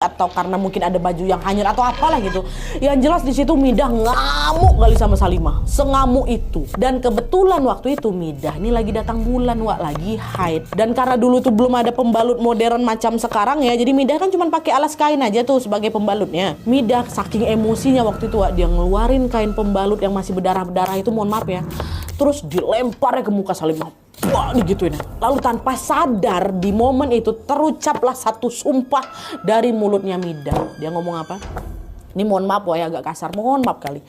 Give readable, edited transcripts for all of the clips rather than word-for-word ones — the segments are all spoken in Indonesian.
atau karena mungkin ada baju yang hanyut atau apalah gitu. Yang jelas di situ Midah ngamuk kali sama Salimah, sengamuk itu. Dan kebetulan waktu itu Midah ini lagi datang bulan, Wak, lagi haid. Dan karena dulu tuh belum ada pembalut modern macam sekarang ya, jadi Midah kan cuma pakai alas kain aja tuh sebagai pembalutnya. Midah saking emosinya waktu itu, Wak, dia ngeluarin kain pembalut yang masih berdarah-darah itu, mohon maaf ya, terus dilempar ke muka Salimah. Wah, digituin. Lalu tanpa sadar di momen itu terucaplah satu sumpah dari mulutnya Midah. Dia ngomong apa? Ini mohon maaf, Wak, ya, agak kasar. Mohon maaf kali.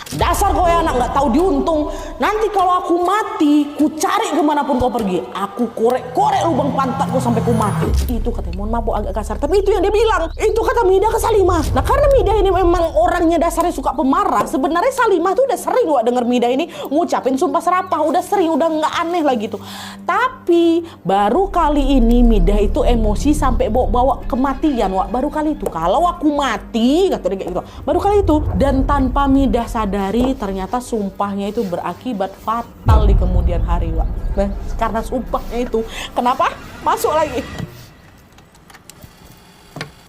Dasar kau ya anak nggak tahu diuntung. Nanti kalau aku mati, ku cari kemanapun kau pergi. Aku korek-korek lubang pantatku sampai ku mati. Itu katanya, mohon maaf, agak kasar. Tapi itu yang dia bilang. Itu kata Midah ke Salimah. Nah karena Midah ini memang orangnya dasarnya suka pemarah. Sebenarnya Salimah tuh udah sering, Wak, denger Midah ini ngucapin sumpah serapah. Udah sering, udah nggak aneh lah gitu. Tapi baru kali ini Midah itu emosi sampai bawa kematian, Wak. Baru kali itu. Kalau aku mati, kata dia kayak gitu. Baru kali itu. Dan tanpa Midah sadari, ternyata sumpahnya itu berakibat fatal di kemudian hari, Wak. Nah, karena sumpahnya itu, kenapa? Masuk lagi.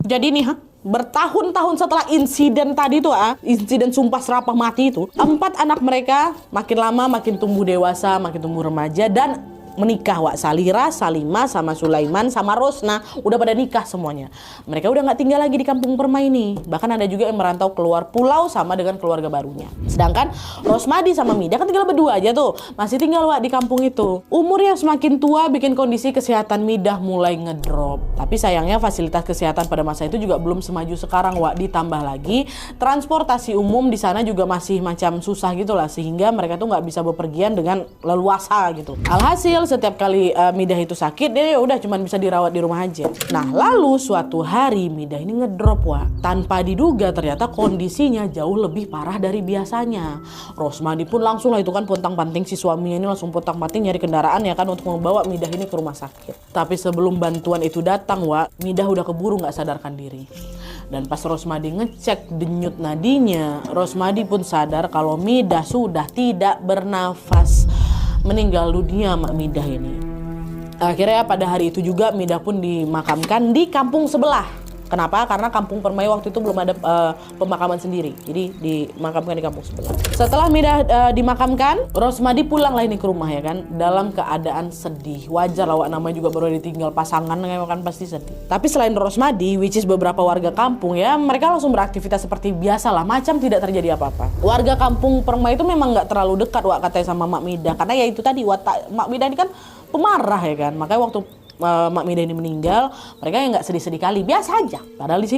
Jadi nih, bertahun-tahun setelah insiden tadi tuh, insiden sumpah serapah mati itu, 4 anak mereka makin lama makin tumbuh dewasa, makin tumbuh remaja dan menikah, Wak. Salira, Salimah, sama Sulaiman, sama Rosna udah pada nikah semuanya. Mereka udah nggak tinggal lagi di kampung Permai ini. Bahkan ada juga yang merantau keluar pulau sama dengan keluarga barunya. Sedangkan Rosmadi sama Midah kan tinggal berdua aja tuh. Masih tinggal, Wak, di kampung itu. Umur yang semakin tua bikin kondisi kesehatan Midah mulai ngedrop. Tapi sayangnya fasilitas kesehatan pada masa itu juga belum semaju sekarang, Wak. Ditambah lagi transportasi umum di sana juga masih macam susah gitu lah, sehingga mereka tuh nggak bisa bepergian dengan leluasa gitu. Alhasil setiap kali Midah itu sakit, dia ya udah cuman bisa dirawat di rumah aja. Nah, lalu suatu hari Midah ini ngedrop, Wak. Tanpa diduga ternyata kondisinya jauh lebih parah dari biasanya. Rosmadi pun langsung lah itu kan pontang-panting, si suaminya ini langsung pontang-panting nyari kendaraan ya kan untuk membawa Midah ini ke rumah sakit. Tapi sebelum bantuan itu datang, Wak, Midah udah keburu nggak sadarkan diri. Dan pas Rosmadi ngecek denyut nadinya, Rosmadi pun sadar kalau Midah sudah tidak bernafas. Meninggal dunia Mak Midah ini. Akhirnya pada hari itu juga Midah pun dimakamkan di kampung sebelah. Kenapa? Karena kampung Permai waktu itu belum ada pemakaman sendiri. Jadi dimakamkan di kampung sebelah. Setelah Midah dimakamkan, Rosmadi pulang lah ini ke rumah ya kan, dalam keadaan sedih. Wajar lah, Wak, namanya juga baru ditinggal pasangan kan pasti sedih. Tapi selain Rosmadi, which is beberapa warga kampung ya, mereka langsung beraktivitas seperti biasa lah, macam tidak terjadi apa-apa. Warga kampung Permai itu memang nggak terlalu dekat, Wak, katanya sama Mak Midah, karena ya itu tadi watak Mak Midah ini kan pemarah ya kan. Makanya waktu Mak Midah ini meninggal, mereka yang nggak sedih-sedih kali, biasa aja. Padahal di sini